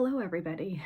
Hello everybody.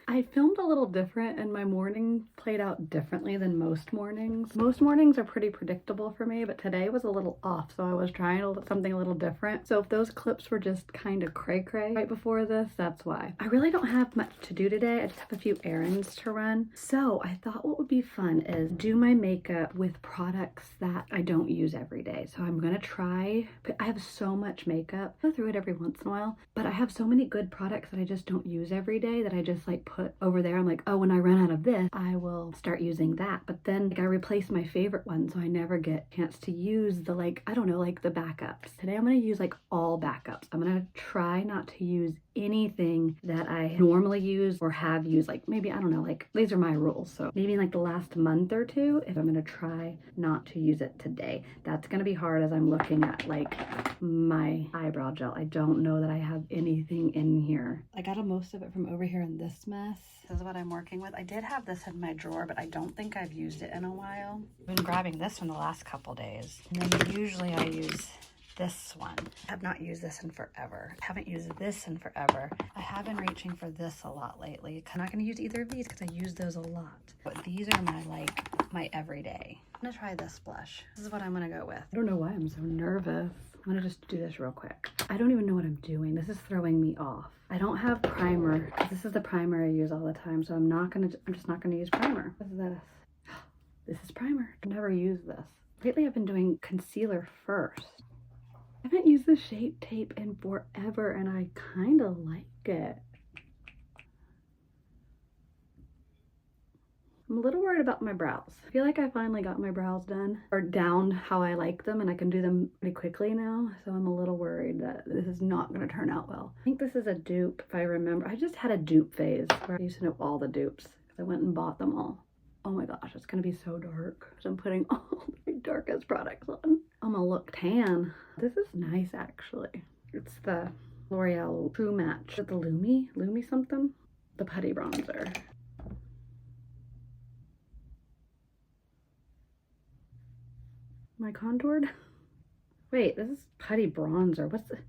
I filmed a little different and my morning played out differently than most mornings. Most mornings are pretty predictable for me, but today was a little off, so I was trying something a little different. So if those clips were just kind of cray-cray right before this, that's why. I really don't have much to do today. I just have a few errands to run. So I thought what would be fun is do my makeup with products that I don't use every day. So I'm gonna try, I have so much makeup. I go through it every once in a while, but I have so many good products that I just don't use every day that I just like put over there. I'm like, oh, when I run out of this, I will start using that. But then like, I replace my favorite one, so I never get a chance to use the like, I don't know, like the backups. Today I'm gonna use like all backups. I'm gonna try not to use anything that I normally use or have used. Like maybe, I don't know, like these are my rules. So maybe in like the last month or two, if I'm gonna try not to use it today. That's gonna be hard as I'm looking at like my eyebrow gel. I don't know that I have anything in here. I got most of it from over here in this mess. This is what I'm working with. I did have this in my drawer, but I don't think I've used it in a while. I've been grabbing this one the last couple days. And then usually I use this one. I have not used this in forever. I haven't used this in forever. I have been reaching for this a lot lately. I'm not gonna use either of these because I use those a lot. But these are my everyday. I'm gonna try this blush. This is what I'm gonna go with. I don't know why I'm so nervous. I'm gonna just do this real quick. I don't even know what I'm doing. This is throwing me off. I don't have primer. This is the primer I use all the time, so I'm just not gonna use primer. What is this? This is primer. I've never used this. Lately I've been doing concealer first. I haven't used the Shape Tape in forever and I kind of like it. I'm a little worried about my brows. I feel like I finally got my brows done or down how I like them and I can do them pretty quickly now. So I'm a little worried that this is not going to turn out well. I think this is a dupe if I remember. I just had a dupe phase where I used to know all the dupes because I went and bought them all. Oh my gosh, it's going to be so dark. So I'm putting all the darkest products on. I'm gonna look tan. This is nice actually. It's the L'Oreal True Match. Is it the Lumi something? The putty bronzer. Am I contoured? Wait, this is putty bronzer. What's the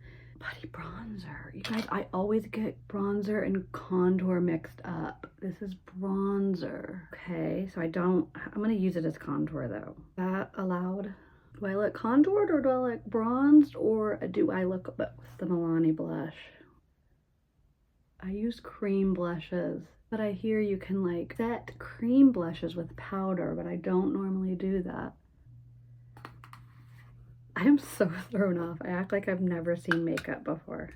putty bronzer? You guys, I always get bronzer and contour mixed up. This is bronzer. Okay, so I'm gonna use it as contour though. That allowed? Do I look contoured or do I look bronzed or do I look with the Milani blush? I use cream blushes, but I hear you can like set cream blushes with powder, but I don't normally do that. I am so thrown off. I act like I've never seen makeup before.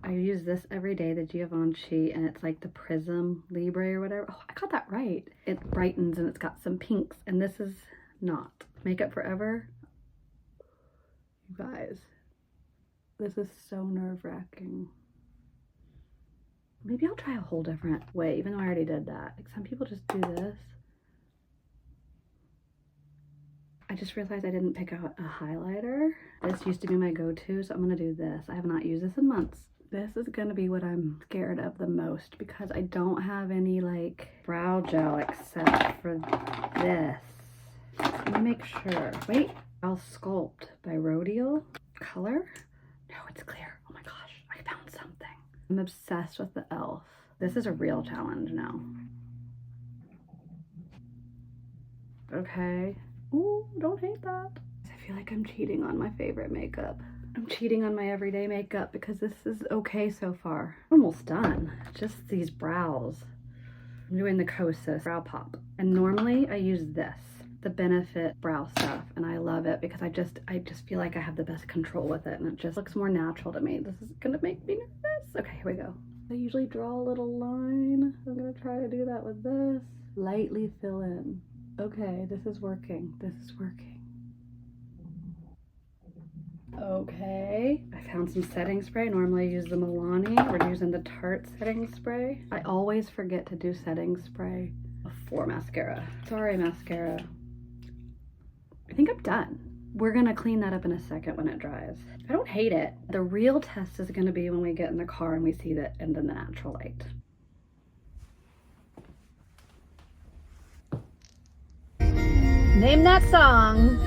I use this every day, the Givenchy, and it's like the Prism Libre or whatever. Oh, I got that right. It brightens and it's got some pinks, and this is not. Makeup Forever. You guys, this is so nerve-wracking. Maybe I'll try a whole different way, even though I already did that. Like some people just do this. I just realized I didn't pick out a highlighter. This used to be my go-to, so I'm gonna do this. I have not used this in months. This is gonna be what I'm scared of the most because I don't have any like brow gel except for this. Let me make sure. Wait. Brow Sculpt by Rodial. Color? No, it's clear. Oh my gosh, I found something. I'm obsessed with the e.l.f. This is a real challenge now. Okay. Ooh, don't hate that. I feel like I'm cheating on my favorite makeup. I'm cheating on my everyday makeup because this is okay so far. Almost done. Just these brows. I'm doing the Kosas Brow Pop. And normally I use this. The Benefit brow stuff, and I love it because I just feel like I have the best control with it and it just looks more natural to me. This is gonna make me nervous. Okay, here we go. I usually draw a little line. I'm gonna try to do that with this. Lightly fill in. Okay, this is working. This is working. Okay, I found some setting spray. Normally I use the Milani. We're using the Tarte setting spray. I always forget to do setting spray before mascara. Sorry, mascara. I think I'm done. We're gonna clean that up in a second when it dries. I don't hate it. The real test is gonna be when we get in the car and we see it in the natural light. Name that song.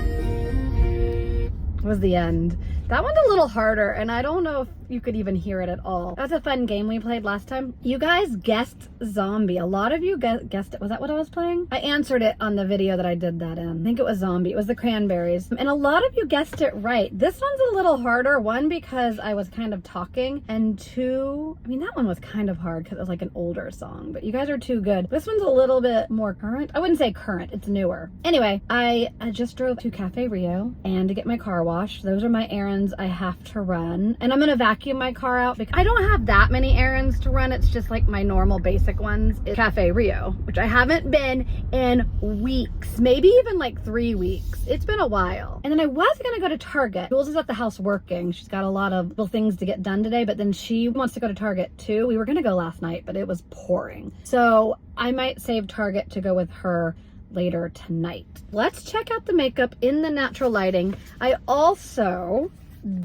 Was the end. That one's a little harder, and I don't know if you could even hear it at all. That's a fun game we played last time. You guys guessed zombie. A lot of you guessed it. Was that what I was playing? I answered it on the video that I did that in. I think it was zombie. It was the cranberries. And a lot of you guessed it right. This one's a little harder. One, because I was kind of talking, and two, I mean, that one was kind of hard because it was like an older song, but you guys are too good. This one's a little bit more current. I wouldn't say current, it's newer. Anyway, I just drove to Cafe Rio and to get my car washed. Those are my errands I have to run. And I'm gonna vacuum my car out because I don't have that many errands to run. It's just like my normal basic ones. It's Cafe Rio, which I haven't been in weeks, maybe even like 3 weeks. It's been a while. And then I was gonna go to Target. Jules is at the house working. She's got a lot of little things to get done today, but then she wants to go to Target too. We were gonna go last night, but it was pouring. So I might save Target to go with her later tonight. Let's check out the makeup in the natural lighting. I also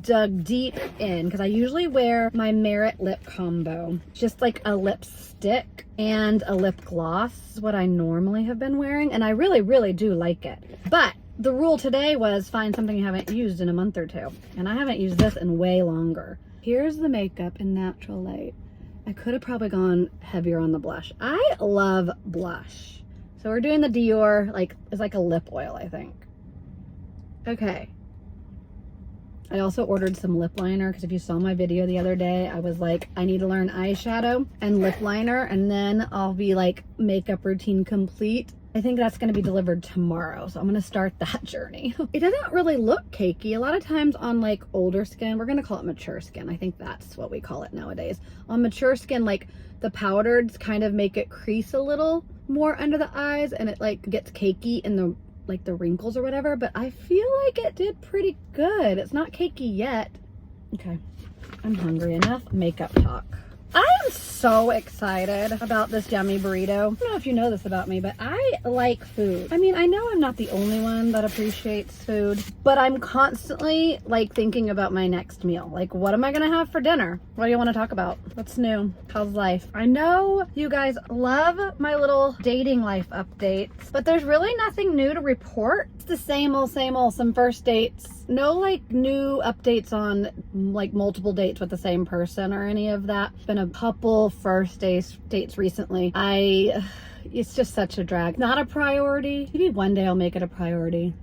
dug deep in because I usually wear my Merit lip combo, just like a lipstick and a lip gloss is what I normally have been wearing, and I really do like it. But the rule today was find something you haven't used in a month or two, and I haven't used this in way longer. Here's the makeup in natural light. I could have probably gone heavier on the blush. I love blush. So we're doing the Dior, it's like a lip oil, I think. Okay. I also ordered some lip liner because if you saw my video the other day, I was like, I need to learn eyeshadow and lip liner, and then I'll be like makeup routine complete. I think that's going to be delivered tomorrow, so I'm going to start that journey. It doesn't really look cakey. A lot of times on like older skin, we're going to call it mature skin. I think that's what we call it nowadays. On mature skin, like the powders kind of make it crease a little more under the eyes, and it like gets cakey in the like the wrinkles or whatever, but I feel like it did pretty good. It's not cakey yet. Okay, I'm hungry. Enough makeup talk. I am so excited about this yummy burrito. I don't know if you know this about me, but I like food. I mean, I know I'm not the only one that appreciates food, but I'm constantly like thinking about my next meal. Like, what am I gonna have for dinner? What do you want to talk about? What's new? How's life? I know you guys love my little dating life updates, but there's really nothing new to report. It's the same old, some first dates. No like new updates on like multiple dates with the same person or any of that. It's been a couple first dates recently. It's just such a drag. Not a priority. Maybe one day I'll make it a priority.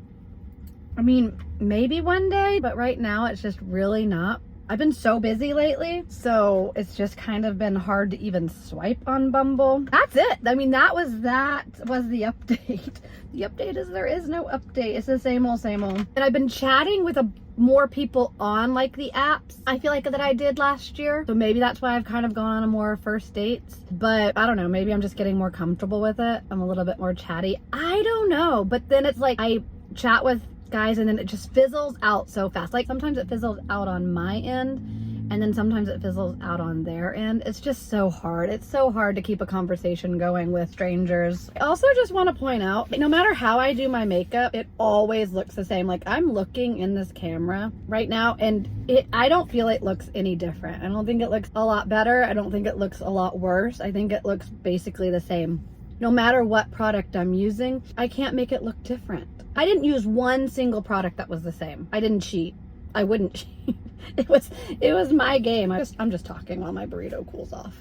I mean, maybe one day, but right now it's just really not. I've been so busy lately, so it's just kind of been hard to even swipe on Bumble. That's it. I mean, that was the update. The update is there is no update. It's the same old. And I've been chatting with more people on like the apps, I feel like, that I did last year. So maybe that's why I've kind of gone on a more first dates. But I don't know, maybe I'm just getting more comfortable with it. I'm a little bit more chatty. I don't know. But then it's like I chat with guys and then it just fizzles out so fast. Like sometimes it fizzles out on my end and then sometimes it fizzles out on their end. It's just so hard. It's so hard to keep a conversation going with strangers. I also just want to point out, no matter how I do my makeup, it always looks the same. Like I'm looking in this camera right now and I don't feel it looks any different. I don't think it looks a lot better. I don't think it looks a lot worse. I think it looks basically the same. No matter what product I'm using, I can't make it look different. I didn't use one single product that was the same. I didn't cheat. I wouldn't cheat. It was my game. I'm just talking while my burrito cools off.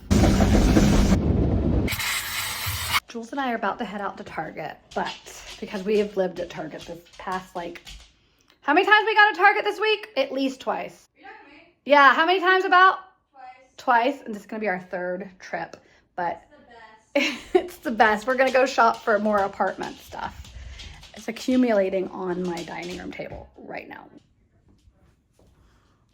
Jules and I are about to head out to Target, but because we have lived at Target this past how many times we got to Target this week? At least twice. You're not gonna make? Yeah, how many times about? Twice. And this is gonna be our third trip, but it's the best. We're gonna go shop for more apartment stuff. It's accumulating on my dining room table right now.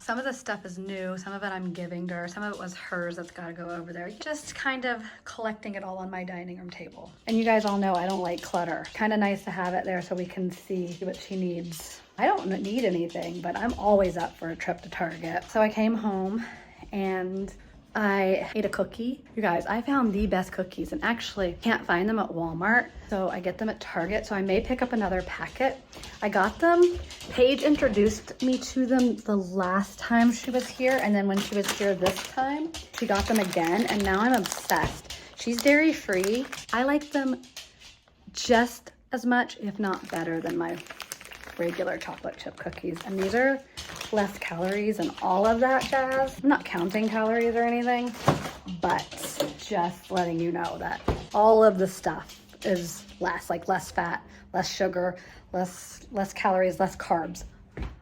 Some of the stuff is new, some of it I'm giving to her, some of it was hers that's gotta go over there. Just kind of collecting it all on my dining room table. And you guys all know I don't like clutter. Kind of nice to have it there so we can see what she needs. I don't need anything, but I'm always up for a trip to Target. So I came home and I ate a cookie. You guys, I found the best cookies and actually can't find them at Walmart. So I get them at Target. So I may pick up another packet. I got them. Paige introduced me to them the last time she was here. And then when she was here this time, she got them again. And now I'm obsessed. She's dairy free. I like them just as much, if not better than my regular chocolate chip cookies. And these are less calories and all of that jazz. I'm not counting calories or anything, but just letting you know that all of the stuff is less, like less fat, less sugar, less calories, less carbs.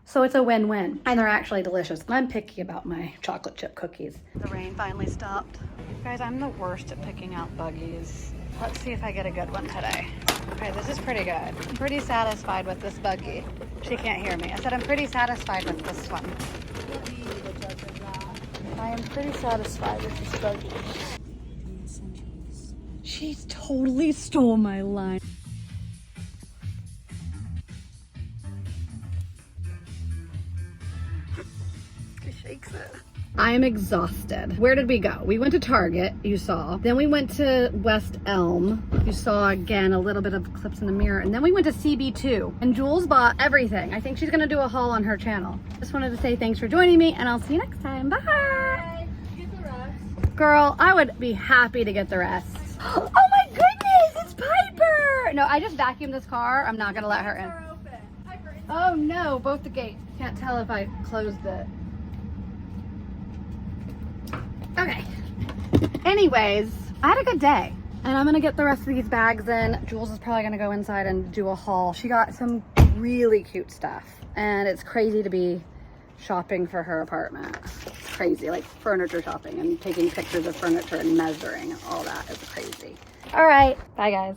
So it's a win-win, and they're actually delicious. And I'm picky about my chocolate chip cookies. The rain finally stopped. Guys, I'm the worst at picking out buggies. Let's see if I get a good one today. Okay, this is pretty good. I'm pretty satisfied with this buggy. She can't hear me. I said I'm pretty satisfied with this one. I am pretty satisfied with this buggy. She totally stole my line. She shakes it. I am exhausted. Where did we go? We went to Target, you saw. Then we went to West Elm. You saw again a little bit of clips in the mirror. And then we went to CB2. And Jules bought everything. I think she's gonna do a haul on her channel. Just wanted to say thanks for joining me, and I'll see you next time. Bye. Bye. Get the rest. Girl, I would be happy to get the rest. Oh my goodness, it's Piper! No, I just vacuumed this car. I'm not gonna let her in. Piper, Oh no, both the gates. Can't tell if I closed it. Okay. Anyways, I had a good day. And I'm gonna get the rest of these bags in. Jules is probably gonna go inside and do a haul. She got some really cute stuff. And it's crazy to be shopping for her apartment. It's crazy, like furniture shopping and taking pictures of furniture and measuring. All that is crazy. All right, bye guys.